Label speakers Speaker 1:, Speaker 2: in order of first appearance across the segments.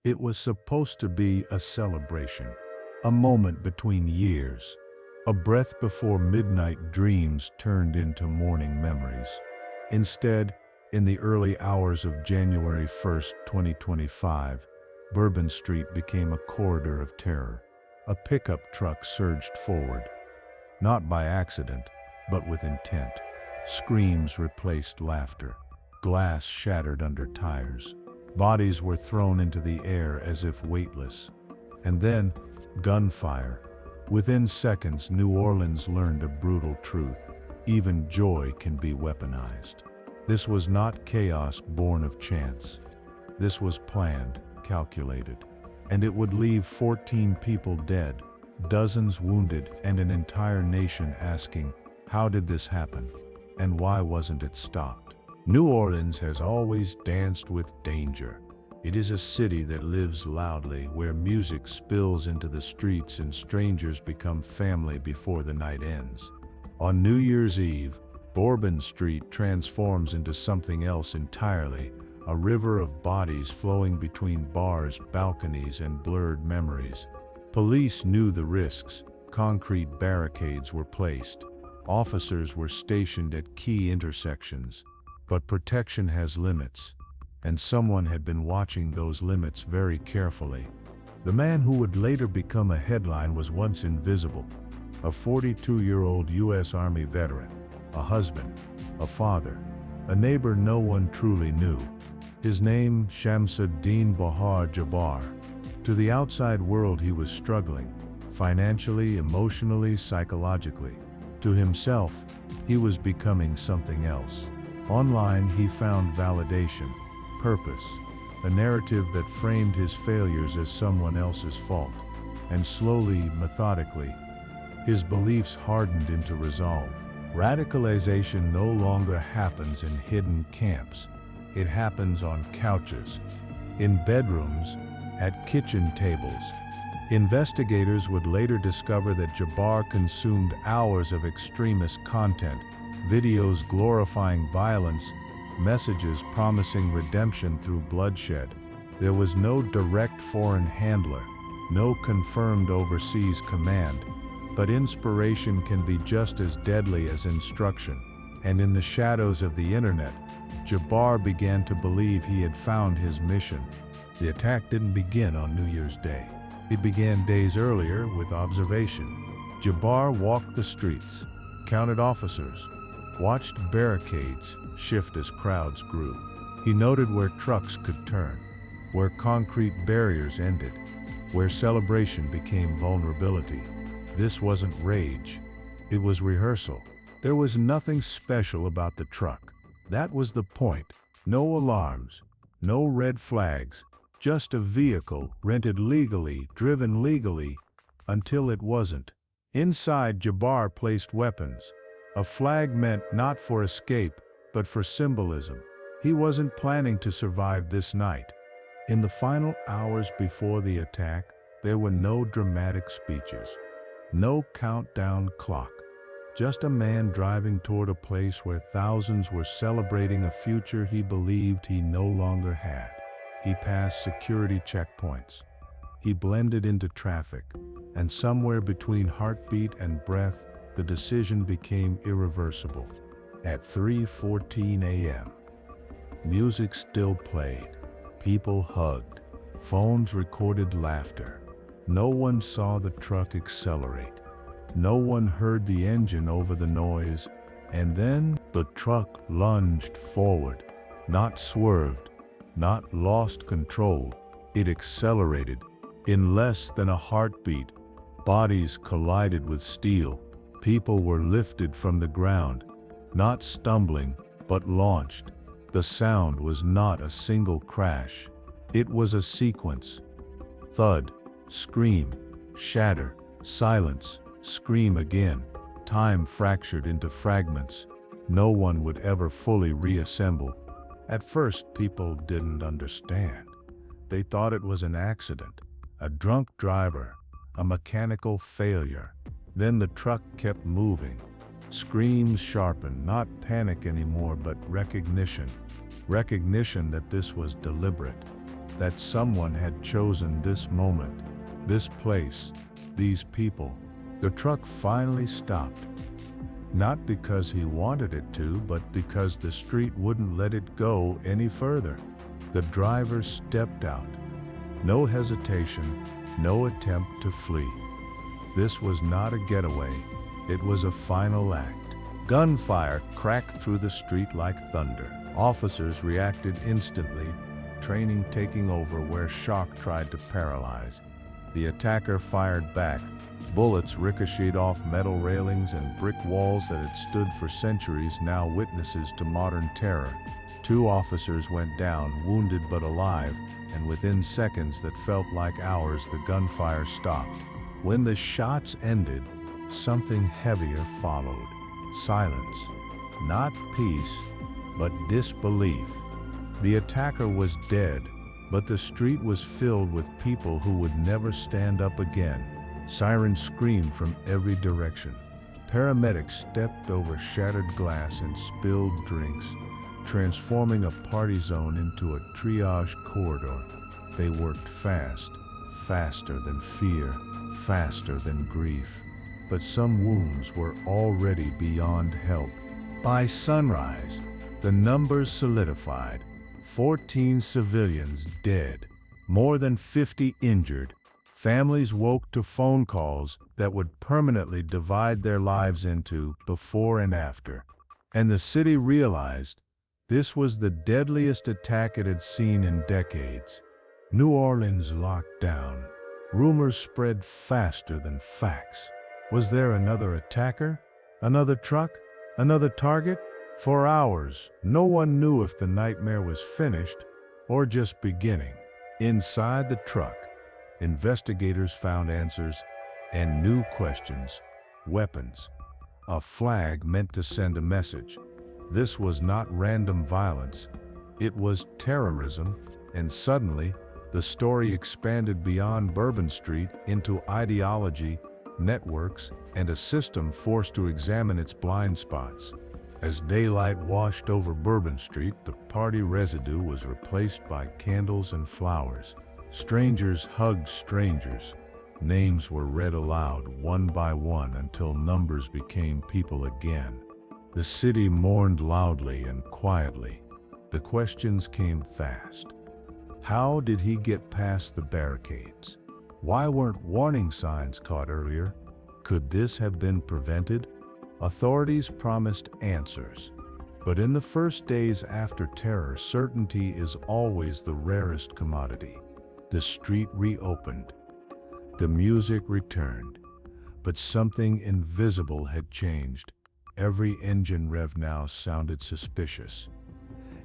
Speaker 1: It was supposed to be a celebration, a moment between years, a breath before midnight dreams turned into morning memories. Instead, in the early hours of January 1st, 2025, Bourbon Street became a corridor of terror. A pickup truck surged forward, not by accident, but with intent. Screams replaced laughter. Glass shattered under tires. Bodies were thrown into the air as if weightless. And then, gunfire. Within seconds, New Orleans learned a brutal truth. Even joy can be weaponized. This was not chaos born of chance. This was planned, calculated. And it would leave 14 people dead, dozens wounded, and an entire nation asking, how did this happen? And why wasn't it stopped? New Orleans has always danced with danger. It is a city that lives loudly, where music spills into the streets and strangers become family before the night ends. On New Year's Eve, Bourbon Street transforms into something else entirely, a river of bodies flowing between bars, balconies, and blurred memories. Police knew the risks. Concrete barricades were placed. Officers were stationed at key intersections. But protection has limits, and someone had been watching those limits very carefully. The man who would later become a headline was once invisible, a 42-year-old U.S. Army veteran, a husband, a father, a neighbor no one truly knew. His name, Shamsuddin Bahar Jabbar. To the outside world he was struggling, financially, emotionally, psychologically. To himself, he was becoming something else. Online, he found validation, purpose, a narrative that framed his failures as someone else's fault. And slowly, methodically, his beliefs hardened into resolve. Radicalization no longer happens in hidden camps. It happens on couches, in bedrooms, at kitchen tables. Investigators would later discover that Jabbar consumed hours of extremist content, videos glorifying violence, messages promising redemption through bloodshed. There was no direct foreign handler, no confirmed overseas command, but inspiration can be just as deadly as instruction. And in the shadows of the internet, Jabbar began to believe he had found his mission. The attack didn't begin on New Year's Day. It began days earlier with observation. Jabbar walked the streets, counted officers, watched barricades shift as crowds grew. He noted where trucks could turn, where concrete barriers ended, where celebration became vulnerability. This wasn't rage, it was rehearsal. There was nothing special about the truck. That was the point. No alarms, no red flags, just a vehicle rented legally, driven legally, until it wasn't. Inside, Jabbar placed weapons. A flag meant not for escape, but for symbolism. He wasn't planning to survive this night. In the final hours before the attack, there were no dramatic speeches, no countdown clock, just a man driving toward a place where thousands were celebrating a future he believed he no longer had. He passed security checkpoints. He blended into traffic, and somewhere between heartbeat and breath, the decision became irreversible. At 3:14 a.m., music still played. People hugged. Phones recorded laughter. No one saw the truck accelerate. No one heard the engine over the noise. And then the truck lunged forward, not swerved, not lost control. It accelerated. In less than a heartbeat, bodies collided with steel. People were lifted from the ground, not stumbling, but launched. The sound was not a single crash. It was a sequence. Thud, scream, shatter, silence, scream again. Time fractured into fragments. No one would ever fully reassemble. At first, people didn't understand. They thought it was an accident, a drunk driver, a mechanical failure. Then the truck kept moving. Screams sharpened, not panic anymore, but recognition. Recognition that this was deliberate. that someone had chosen this moment, this place, these people. The truck finally stopped. Not because he wanted it to, but because the street wouldn't let it go any further. The driver stepped out. No hesitation, no attempt to flee. This was not a getaway. It was a final act. Gunfire cracked through the street like thunder. Officers reacted instantly, training taking over where shock tried to paralyze. The attacker fired back. Bullets ricocheted off metal railings and brick walls that had stood for centuries, now witnesses to modern terror. 2 officers went down, wounded but alive, and within seconds that felt like hours, the gunfire stopped. When the shots ended, something heavier followed. Silence. Not peace, but disbelief. The attacker was dead, but the street was filled with people who would never stand up again. Sirens screamed from every direction. Paramedics stepped over shattered glass and spilled drinks, transforming a party zone into a triage corridor. They worked fast, faster than fear, faster than grief. But some wounds were already beyond help. By sunrise, the numbers solidified. 14 civilians dead, more than 50 injured. Families woke to phone calls that would permanently divide their lives into before and after. And the city realized this was the deadliest attack it had seen in decades. New Orleans locked down. Rumors spread faster than facts. Was there another attacker? Another truck? Another target? For hours, no one knew if the nightmare was finished or just beginning. Inside the truck, investigators found answers and new questions. Weapons. A flag meant to send a message. This was not random violence. It was terrorism, and suddenly, the story expanded beyond Bourbon Street into ideology, networks, and a system forced to examine its blind spots. As daylight washed over Bourbon Street, the party residue was replaced by candles and flowers. Strangers hugged strangers. Names were read aloud one by one until numbers became people again. The city mourned loudly and quietly. The questions came fast. How did he get past the barricades? Why weren't warning signs caught earlier? Could this have been prevented? Authorities promised answers. But in the first days after terror, certainty is always the rarest commodity. The street reopened. The music returned. But something invisible had changed. Every engine rev now sounded suspicious.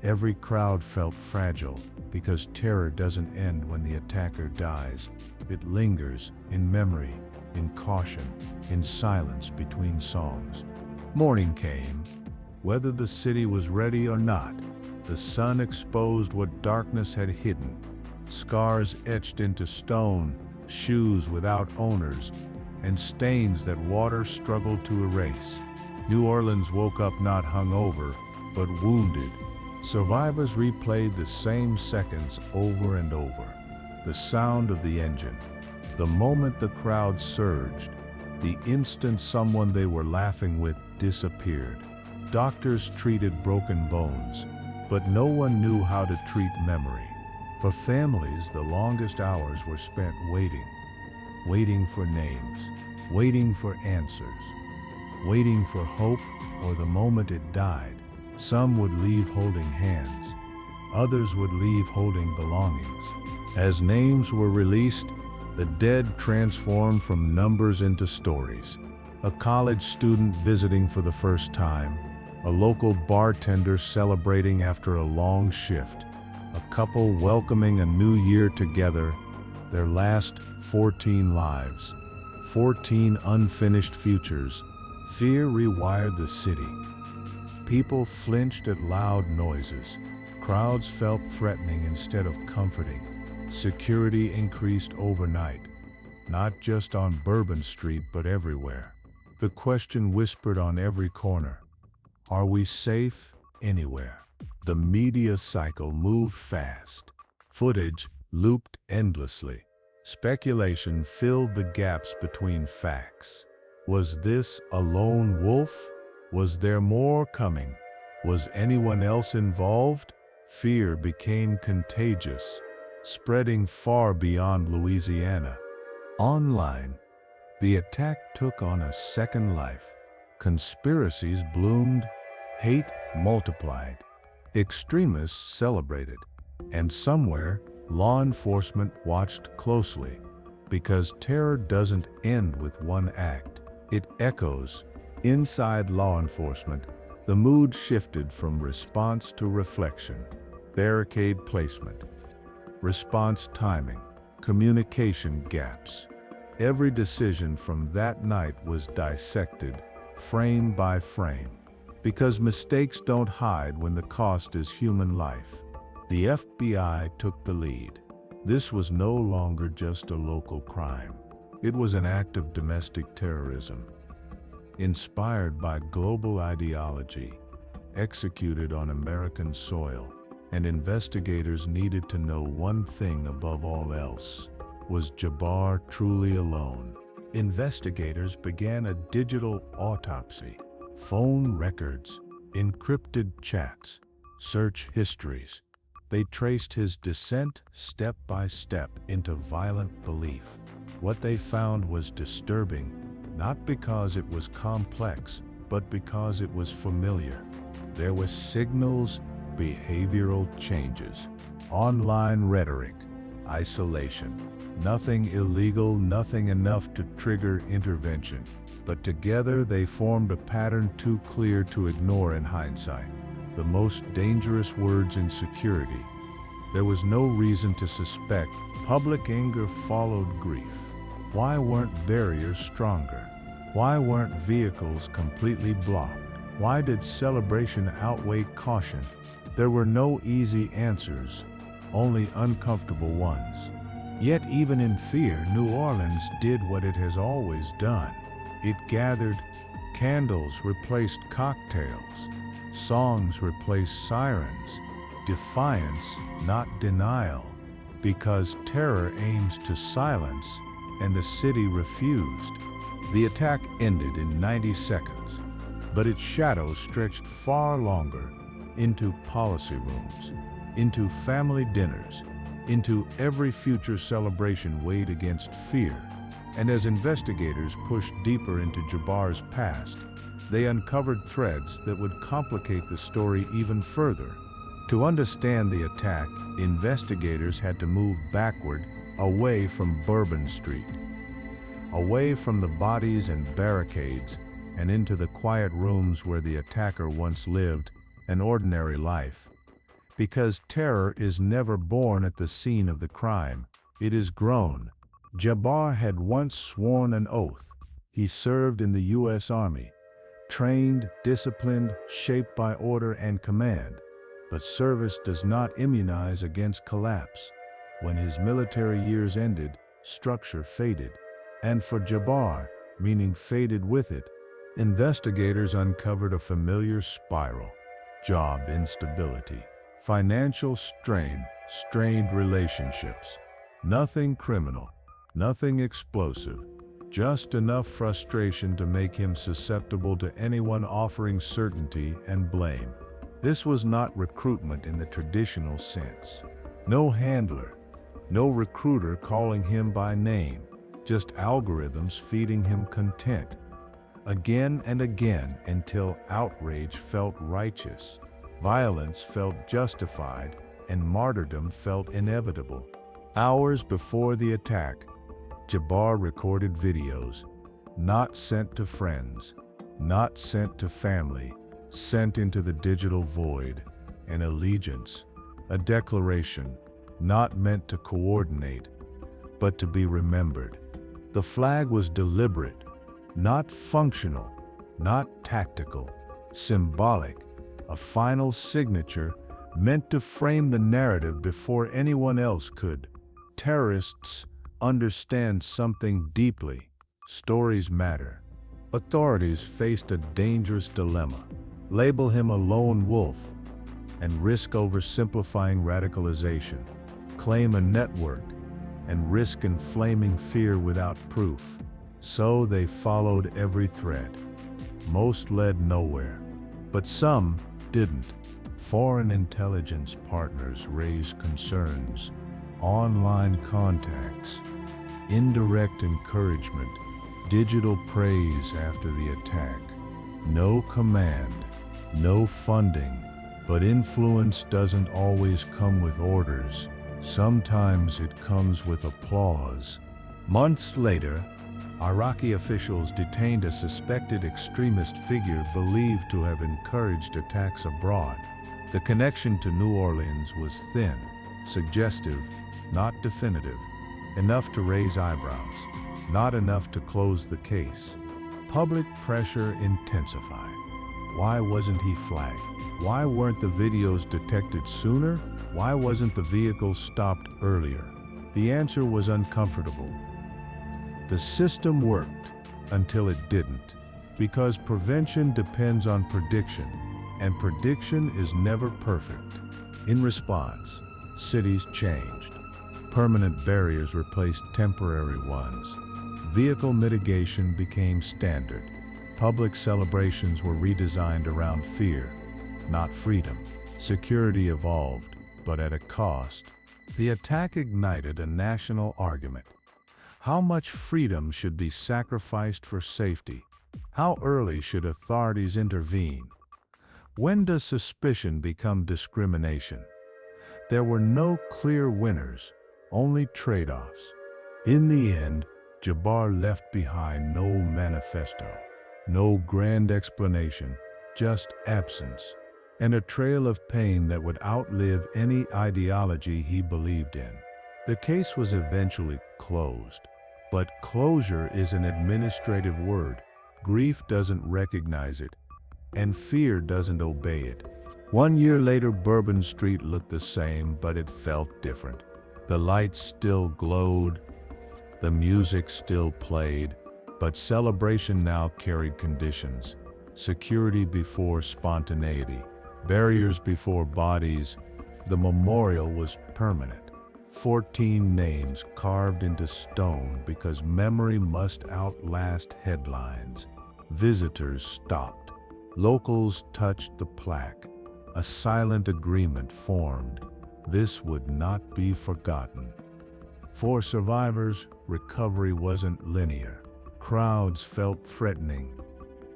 Speaker 1: Every crowd felt fragile, because terror doesn't end when the attacker dies. It lingers in memory, in caution, in silence between songs. Morning came. Whether the city was ready or not, the sun exposed what darkness had hidden. Scars etched into stone, shoes without owners, and stains that water struggled to erase. New Orleans woke up not hungover, but wounded. Survivors replayed the same seconds over and over. The sound of the engine, the moment the crowd surged, the instant someone they were laughing with disappeared. Doctors treated broken bones, but no one knew how to treat memory. For families, the longest hours were spent waiting. Waiting for names, waiting for answers, waiting for hope or the moment it died. Some would leave holding hands. Others would leave holding belongings. As names were released, the dead transformed from numbers into stories. A college student visiting for the first time, a local bartender celebrating after a long shift, a couple welcoming a new year together, their last 14 lives, 14 unfinished futures. Fear rewired the city. People flinched at loud noises. Crowds felt threatening instead of comforting. Security increased overnight, not just on Bourbon Street, but everywhere. The question whispered on every corner: are we safe anywhere? The media cycle moved fast. Footage, looped endlessly. Speculation filled the gaps between facts. Was this a lone wolf? Was there more coming? Was anyone else involved? Fear became contagious, spreading far beyond Louisiana. Online, the attack took on a second life. Conspiracies bloomed, hate multiplied, extremists celebrated, and somewhere, law enforcement watched closely, because terror doesn't end with one act. It echoes. Inside law enforcement, the mood shifted from response to reflection. Barricade placement, response timing, communication gaps. Every decision from that night was dissected, frame by frame, because mistakes don't hide when the cost is human life. The FBI took the lead. This was no longer just a local crime. It was an act of domestic terrorism, inspired by global ideology, executed on American soil. And investigators needed to know one thing above all else. Was Jabbar truly alone? Investigators began a digital autopsy. Phone records, encrypted chats, search histories. They traced his descent step by step into violent belief. What they found was disturbing, not because it was complex, but because it was familiar. There were signals, behavioral changes, online rhetoric, isolation. Nothing illegal, nothing enough to trigger intervention. But together they formed a pattern too clear to ignore in hindsight. The most dangerous words in security. There was no reason to suspect. Public anger followed grief. Why weren't barriers stronger? Why weren't vehicles completely blocked? Why did celebration outweigh caution? There were no easy answers, only uncomfortable ones. Yet even in fear, New Orleans did what it has always done. It gathered. Candles replaced cocktails. Songs replaced sirens. Defiance, not denial. Because terror aims to silence, and the city refused. The attack ended in 90 seconds, but its shadow stretched far longer, into policy rooms, into family dinners, into every future celebration weighed against fear. And as investigators pushed deeper into Jabbar's past, they uncovered threads that would complicate the story even further. To understand the attack, investigators had to move backward, away from Bourbon Street, away from the bodies and barricades, and into the quiet rooms where the attacker once lived an ordinary life. Because terror is never born at the scene of the crime, it is grown. Jabbar had once sworn an oath. He served in the U.S. Army, trained, disciplined, shaped by order and command. But service does not immunize against collapse. When his military years ended, structure faded. And for Jabbar, meaning faded with it, investigators uncovered a familiar spiral. Job instability, financial strain, strained relationships. Nothing criminal, nothing explosive, just enough frustration to make him susceptible to anyone offering certainty and blame. This was not recruitment in the traditional sense. No handler, no recruiter calling him by name, just algorithms feeding him content. Again and again until outrage felt righteous, violence felt justified, and martyrdom felt inevitable. Hours before the attack, Jabbar recorded videos, not sent to friends, not sent to family, sent into the digital void, an allegiance, a declaration, not meant to coordinate, but to be remembered. The flag was deliberate, not functional, not tactical, symbolic, a final signature meant to frame the narrative before anyone else could. Terrorists understand something deeply. Stories matter. Authorities faced a dangerous dilemma. Label him a lone wolf and risk oversimplifying radicalization. claim a network, and risk inflaming fear without proof. So they followed every thread. Most led nowhere, but some didn't. Foreign intelligence partners raised concerns, online contacts, indirect encouragement, digital praise after the attack. No command, no funding, but influence doesn't always come with orders. Sometimes it comes with applause. Months later, Iraqi officials detained a suspected extremist figure believed to have encouraged attacks abroad. The connection to New Orleans was thin, suggestive, not definitive, enough to raise eyebrows, not enough to close the case. Public pressure intensified. Why wasn't he flagged? Why weren't the videos detected sooner? Why wasn't the vehicle stopped earlier? The answer was uncomfortable. The system worked until it didn't, because prevention depends on prediction, and prediction is never perfect. In response, cities changed. Permanent barriers replaced temporary ones. Vehicle mitigation became standard. Public celebrations were redesigned around fear, not freedom. Security evolved, but at a cost. The attack ignited a national argument. How much freedom should be sacrificed for safety? How early should authorities intervene? When does suspicion become discrimination? There were no clear winners, only trade-offs. In the end, Jabbar left behind no manifesto, no grand explanation, just absence, and a trail of pain that would outlive any ideology he believed in. The case was eventually closed, but closure is an administrative word. Grief doesn't recognize it, and fear doesn't obey it. 1 year later, Bourbon Street looked the same, but it felt different. The lights still glowed, the music still played, but celebration now carried conditions. Security before spontaneity, barriers before bodies. The memorial was permanent. 14 names carved into stone because memory must outlast headlines. Visitors stopped. Locals touched the plaque. A silent agreement formed. This would not be forgotten. For survivors, recovery wasn't linear. Crowds felt threatening.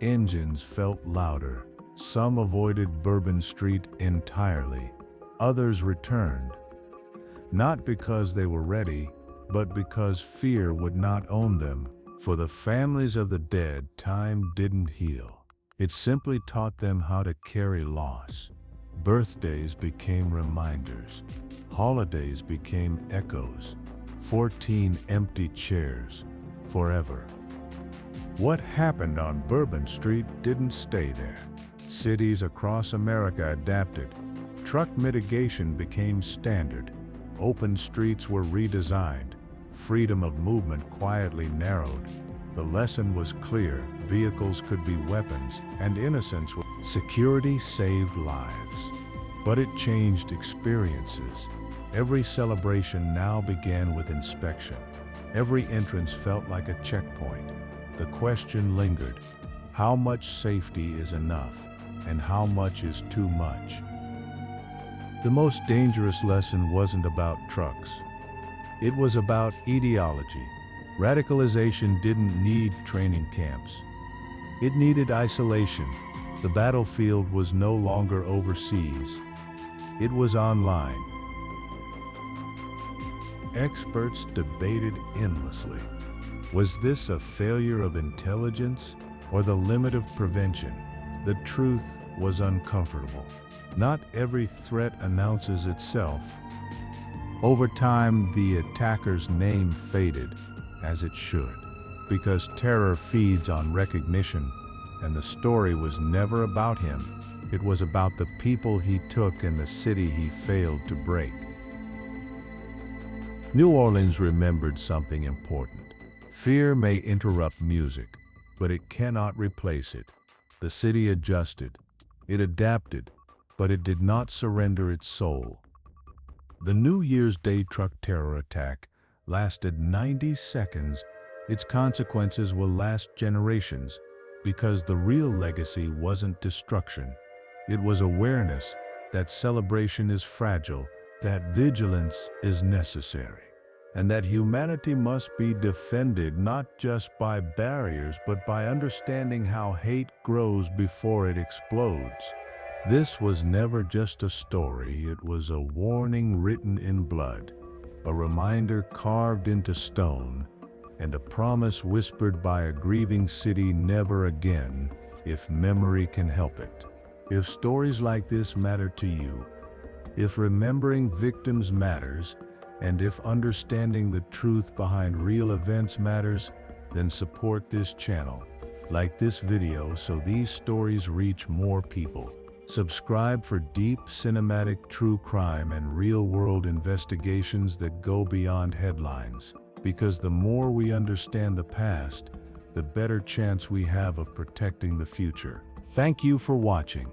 Speaker 1: Engines felt louder. Some avoided Bourbon Street entirely. Others returned. Not because they were ready, but because fear would not own them. For the families of the dead, time didn't heal. It simply taught them how to carry loss. Birthdays became reminders. Holidays became echoes. 14 empty chairs, forever. What happened on Bourbon Street didn't stay there. Cities across America adapted. Truck mitigation became standard. Open streets were redesigned. Freedom of movement quietly narrowed. The lesson was clear. Vehicles could be weapons, and innocence was. Security saved lives. But it changed experiences. Every celebration now began with inspection. Every entrance felt like a checkpoint. The question lingered: how much safety is enough, and how much is too much? The most dangerous lesson wasn't about trucks. It was about ideology. Radicalization didn't need training camps. It needed isolation. The battlefield was no longer overseas. It was online. Experts debated endlessly. Was this a failure of intelligence or the limit of prevention? The truth was uncomfortable. Not every threat announces itself. Over time, the attacker's name faded, as it should, because terror feeds on recognition, and the story was never about him. It was about the people he took and the city he failed to break. New Orleans remembered something important. Fear may interrupt music, but it cannot replace it. The city adjusted. It adapted, but it did not surrender its soul. The New Year's Day truck terror attack lasted 90 seconds. Its consequences will last generations, because the real legacy wasn't destruction. It was awareness that celebration is fragile, that vigilance is necessary, and that humanity must be defended not just by barriers but by understanding how hate grows before it explodes. This was never just a story, it was a warning written in blood, a reminder carved into stone, and a promise whispered by a grieving city: never again, if memory can help it. If stories like this matter to you, if remembering victims matters, and if understanding the truth behind real events matters, then support this channel. Like this video so these stories reach more people. Subscribe for deep cinematic true crime and real-world investigations that go beyond headlines. Because the more we understand the past, the better chance we have of protecting the future. Thank you for watching.